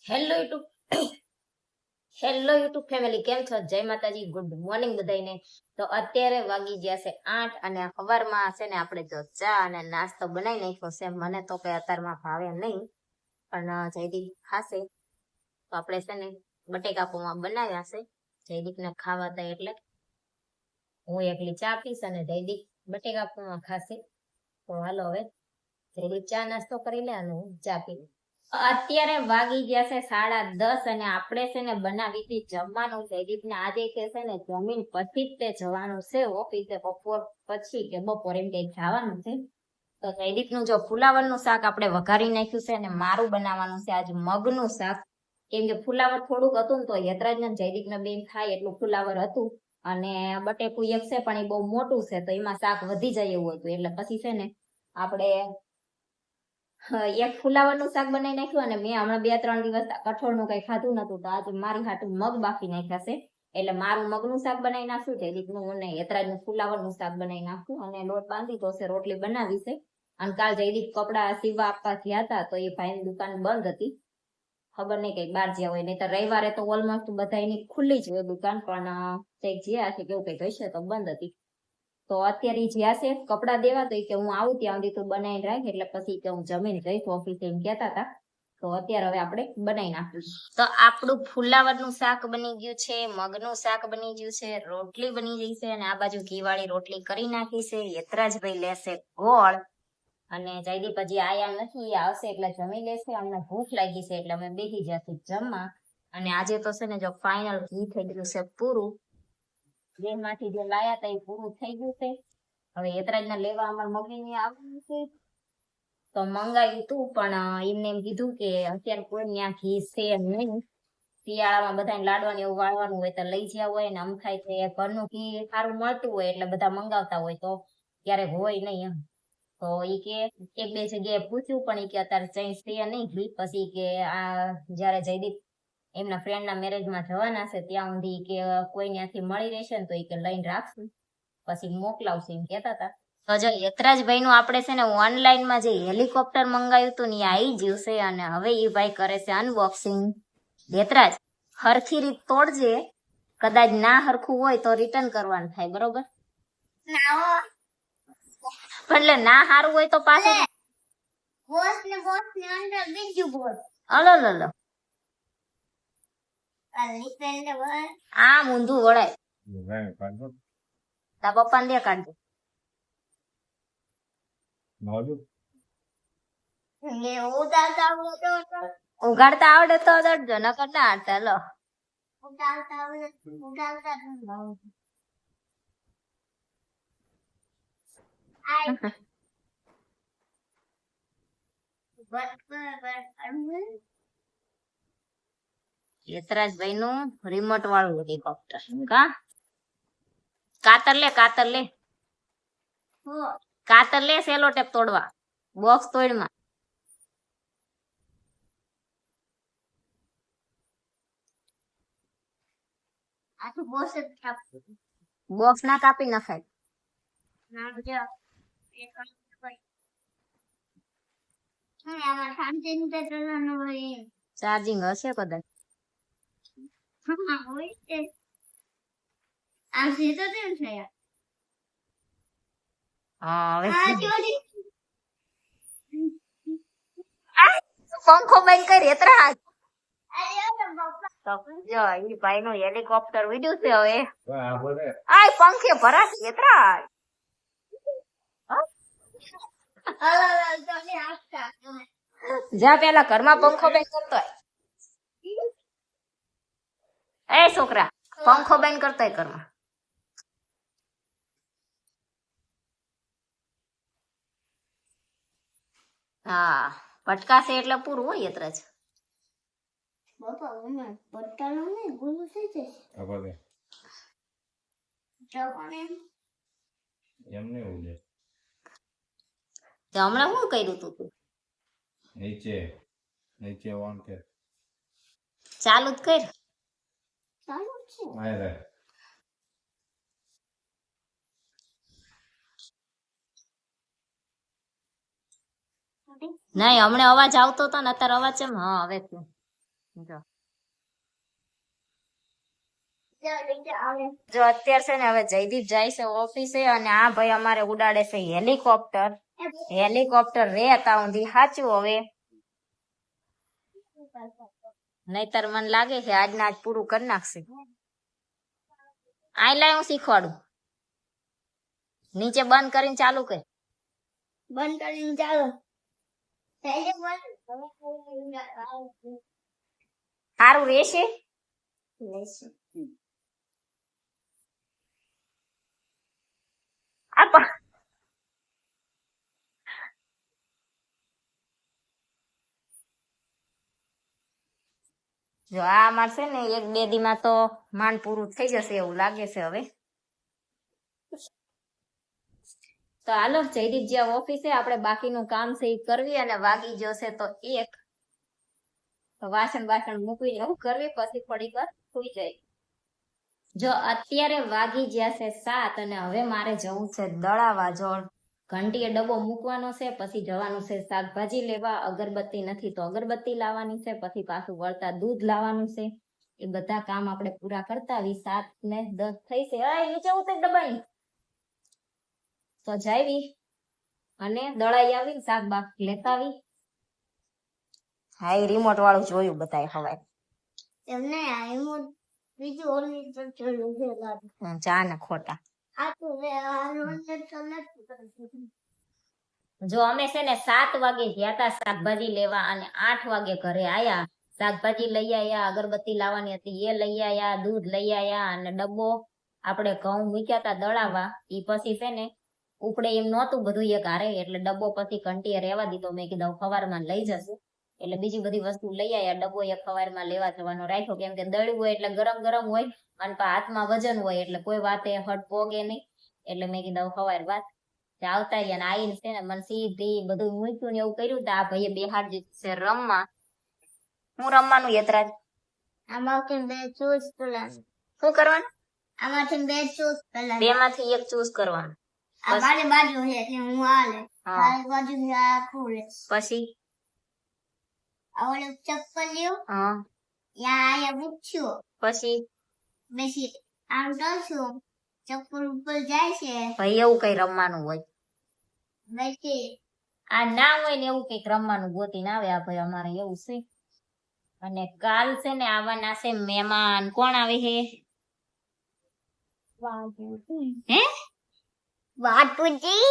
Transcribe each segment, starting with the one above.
Hello YouTube hello YouTube family, કેમ છો? જય માતાજી, ગુડ મોર્નિંગ બધાને. તો અત્યારે વાગી ગયા છે 8 અને સવારમાં છે ને આપણે જો ચા અને નાસ્તો બનાવી નાખ્યો છે. મને તો કઈ અત્યારમાં ભાવે નહીં, પણ જયદીપ ખાશે તો આપણે છે ને બટેકા પૌવા બનાવ્યા છે. જયદીપને ખાવા હતા એટલે હું એકલી ચા પીશ અને જયદીપ બટેકા પૌવા ખાશે. તો હાલો હવે જયદીપ ચા નાસ્તો કરી લે અને હું ચા પી લઉં. અત્યારે વાગી ગયા છે 10:30 અને આપણે છે ને બનાવી હતી જમવાનું. જયદીપને આજે કે છે ને જમીન પછી જ તે જવાનું છે ઓફિસે, બપોર પછી કે બપોર એમ કઈ જવાનું છે. તો જયદીપનું જો ફુલાવરનું શાક આપણે વઘારી નાખ્યું છે અને મારું બનાવવાનું છે આજ મગનું શાક. કેમ કે ફુલાવર થોડુંક હતું ને તો યતરાજ ને જયદીપને બેન થાય એટલું ફુલાવર હતું, અને બટેકું એક છે પણ એ બહુ મોટું છે તો એમાં શાક વધી જાય એવું હતું. એટલે પછી છે ને આપણે એક ફુલાવરનું શાક બનાવી નાખ્યું અને મેં હમણાં 2-3 દિવસ કઠોળનું કઈ ખાધું નતું તો આજે મારી હાટું મગ બાફી નાખ્યા છે. એટલે મારું મગનું શાક બનાવી નાખ્યું, જયદીપનું અને યતરાજનું ફુલાવરનું શાક બનાવી નાખ્યું અને લોટ બાંધી તો છે, રોટલી બનાવી છે. અને કાલ જયદીપ કપડા સીવવા આપવા ગયા હતા તો એ ભાઈની દુકાન બંધ હતી, ખબર નહીં કઈ બહાર જ્યાં હોય. નહીં તો રવિવારે તો ઓલમોસ્ટ બધા એની ખુલ્લી જ હોય દુકાન, પણ કઈક જ્યાં છે કેવું કઈક હશે તો બંધ હતી. તો અત્યારે જ્યાં છે કપડા દેવા તો કે હું આવું ત્યાં સુધી તું બનાવીને રાખ, એટલે પછી કે હું જમીને જઈશ ઓફિસે એમ કહેતા હતા. તો અત્યારે હવે આપણે બનાવી નાખ્યું. તો આપણું ફુલાવરનું શાક બની ગયું છે, મગનું શાક બની ગયું છે, રોટલી બની ગઈ છે અને આ બાજુ ઘીવાળી રોટલી કરી નાખી છે. યતરાજભાઈ લેશે ગોળ અને જયદીપ હજી આયા નથી, આવશે એટલે જમી લેશે. અમને ભૂખ લાગી છે એટલે અમે બેસી જશે જમવા. અને આજે તો છે ને જો ફાઇનલ ઘી થઈ ગયું છે પૂરું, જેમાંથી જે લાયા હતા એ પૂરું થઈ ગયું છે. હવે યતરાજના લેવા અમારા મમ્મીને આવવાનું છે તો મંગાવ્યું હતું, પણ એમને એમ કીધું કે અત્યારે કોઈ ત્યાં ઘી છે નહીં, શિયાળામાં બધા લાડવાની એવું વાળવાનું હોય તો લઈ જ્યાં હોય ને, આમ થાય કે ઘરનું ઘી સારું મળતું હોય એટલે બધા મંગાવતા હોય તો ક્યારેક હોય નહીં એમ. તો એ કે એક બે જગ્યાએ પૂછ્યું પણ એ કે અત્યારે ચેન્જ છે નહીં ઘી. પછી કે આ જયારે જયદીપ એમના ફ્રેન્ડના મેરેજમાં જવાના છે ત્યાં સુધી કે કોઈ ત્યાંથી મળી રહેશે ને તો એ કે લઈને રાખશું પછી મોકલાવશે એમ કેતા હતા. તો જો યતરાજભાઈ નું આપણે છે ને ઓનલાઈનમાં જે હેલિકોપ્ટર મંગાવ્યું હતું ને એ આવી ગયું છે અને હવે એ ભાઈ કરે છે અનબોક્સિંગ. યતરાજ હરખી રીત તોડજે, કદાચ ના હરખું હોય તો રિટર્ન કરવાનું થાય, બરોબર? એટલે ના સારું હોય તો પાછું અલો આમ ઊંધું વળાય. તા પપ્પા ને દે કાઢજો. ઉગાડતા આવડે તો દડજો, નકર ના આવડતા. લો યતરાજભાઈ નું રિમોટ વાળું હેલિકોપ્ટર. કાતર લે, કાતર લે, સેલો ટેપ તોડવા, બોક્સ તોડમાં. બોક્સ ના કાપી નખાય. ચાર્જિંગ હશે કદાચ. પંખો બંધ કરી યતરાજ. જો એ ભાઈ નું હેલિકોપ્ટર વિડ્યું છે હવે. આ પંખે ભરાશ યતરાજ. જા પેલા ઘરમાં પંખો બંધ કરતો હોય. એ છોકરા પંખો બંધ કરતો હોય ઘરમાં. હા પટકાશે એટલે પૂરું હોય યતરાજ. હમણાં શું કર્યું તું? નીચે ઓન કર, ચાલુ જ કર. નહીં હમણાં અવાજ આવતો હતો ને, અત્યારે અવાજ છે. હા હવે જો અત્યારે છે ને હવે જયદીપ જાય છે ઓફિસે અને આ ભાઈ અમારે ઉડાડે છે હેલિકોપ્ટર. હેલિકોપ્ટર રે ત્યાં સુધી સાચું હવે, નહીતર મને લાગે છે આજના આજ પૂરું કરી નાખશે. આ લાય હું શીખવાડું. નીચે બંધ કરીને ચાલુ કર. બંધ કરીને ચાલો. સારું રહેશે. જો આ અમાર છે ને 1-2 દીમાં તો માંડ પૂરું થઈ જશે એવું લાગે છે હવે. તો હાલો જયદીપ જ્યાં ઓફિસે આપણે બાકીનું કામ છે એ કરવી અને વાગી જશે તો 1. તો વાસણ મૂકી એવું કરવી પછી થોડીક વાર સુઈ જાય. જો અત્યારે વાગી ગયા છે 7 અને હવે મારે જવું છે દળાવા. જો ઘંટીએ ડબ્બો મૂકવાનો છે, પછી જવાનું છે શાકભાજી લેવા. અગરબત્તી નથી તો અગરબત્તી લાવવાની છે, પછી પાછું વળતા દૂધ લાવવાનું છે. એ બધા કામ આપણે પૂરા કરતા આવી 7 ને 10 થઈ છે. નીચે ઉતર ડબ્બાની. તો જાવી અને દળાઈ આવી શાક બાક લેતા આવી. હા એ રિમોટ વાળું જોયું બતાય હવે એમને આ રિમોટ બીજું ઓલી તો જોયું છે લાગે. જા ને ખોટા. આ તો રે આ રોને તો નથી. જો અમે છે ને 7 વાગે ગયા હતા શાકભાજી લેવા અને 8 વાગે ઘરે આયા. શાકભાજી લઈ આયા, અગરબત્તી લાવવાની હતી એ લઈ આયા, દૂધ લઈ આયા અને ડબ્બો આપણે ઘઉં મૂક્યા હતા દળાવા. ઈ પછી છે ને ઉપડે એમ નહોતું બધું એક હારે, એટલે ડબ્બો પછી ઘંટીએ રહેવા દીધો. મેં કીધું સવારમાં લઈ જશું એટલે બીજી બધી વસ્તુ લઈ આયા. ડબ્બો એક સવારમાં લેવા જવાનો રાખ્યો, કેમ કે દળ્યું હોય એટલે ગરમ ગરમ હોય અને હાથમાં વજન હોય એટલે કોઈ વાતે હટ પોગે નહીં. એટલે મેં કીધું સવાર વાત આવતા રહ્યા ને આવીને છે ને મને સીધી બધું મૂક્યું ને એવું કર્યું. તો આ ભાઈએ બેહાડ છે રમવા. હું રમવાનું યતરાજ? આમાંથી 2 ચૂઝ કરવાનું. શું કરવાનું? આમાંથી 2 ચૂઝ કરવાનું. 2 માંથી 1 ચૂઝ કરવાનું. આ મારી બાજુ છે એટલે હું આલે. મારી બાજુ આ ખોલે. પછી આ ઓલો ચપ્પલ લ્યો. હા યા આયા મૂક્યો. પછી બેસી આમ કરશું ચપ્પલ ઉપર જાય છે. ભાઈ એવું કઈ રમવાનું હોય? બેસી આ ના હોય ને એવું કઈક રમવાનું ગોતીને આવે આ ભાઈ અમારે એવું છે. અને કાલ છે ને આવવાના છે મહેમાન. કોણ આવે છે? હે બાપુજી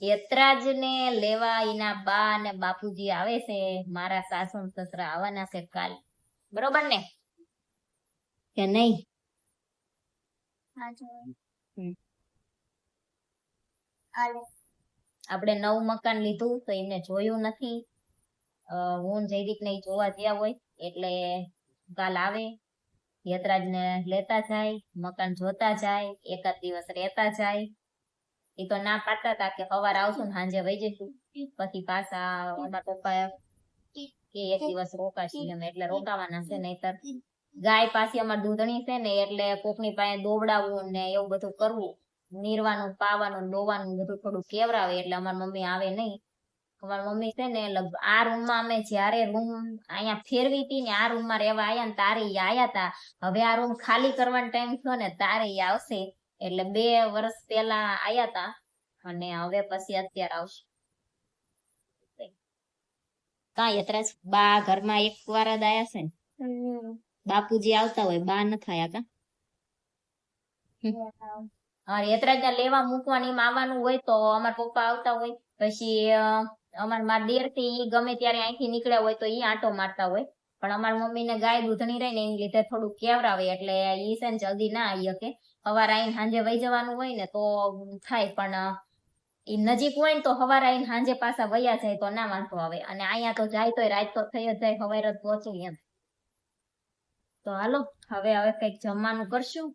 યતરાજ ને લેવા એના બા અને બાપુજી આવે છે. મારા સાસુ સસરા આવવાના છે કાલ. બરોબર ને કે નહીં? આપણે નવું મકાન લીધું તો એમને જોયું નથી. હું જયદીપ ને જોવા ગયા હોય એટલે કાલ આવે. યતરાજ ને લેતા જાય, મકાન જોતા જાય, એકાદ દિવસ રહેતા જાય. એ તો ના પાડતા હતા કે સવાર આવશું ને સાંજે વહી જઈશું. પછી પાછા અમારા પપ્પા કે એક દિવસ રોકાશી એમ એટલે રોકાવાના છે. નહીતર ગાય પાછી અમાર દૂધણી છે ને એટલે કોકની પાસે દોવડાવવું ને એવું બધું કરવું. નીરવાનું, પાવાનું, દોવાનું બધું થોડું કેવરાવે એટલે અમારી મમ્મી આવે નહીં. અમારી મમ્મી છે ને આ રૂમમાં અમે જયારે રૂમ અહીંયા ફેરવી હતી ને આ રૂમમાં રહેવા આયા ને તારે આયા તા. હવે આ રૂમ ખાલી કરવાનો ટાઈમ થયો ને તારે આવશે. એટલે 2 વર્ષ પહેલા આયા તા અને હવે પછી અત્યારે આવશે. કા યતરાજ બા ઘરમાં એક વાર જ આયા છે ને? બાપુજી આવતા હોય, બા નથી આયા કા? યતરાજ ને લેવા મૂકવાની આવવાનું હોય તો અમારા પપ્પા આવતા હોય. પછી અમારા દેર થી ગમે ત્યારે અહીંથી નીકળ્યા હોય તો ઈ આંટો મારતા હોય. પણ અમારી મમ્મી ને ગાય દૂધણી રહી ને એની લીધે થોડું કેવરાવે એટલે ઈ છે ને જલ્દી ના આવી શકે. સવાર આવીને સાંજે વહી જવાનું હોય ને તો થાય, પણ ઈ નજીક હોય ને તો સવાર આવીને સાંજે પાછા વયા જાય તો ના વાંધો આવે. અને અહીંયા તો જાય તોય રાત તો થઈ જ જાય, સવાર જ પહોંચે એમ. તો હાલો હવે કઈક જમવાનું કરશું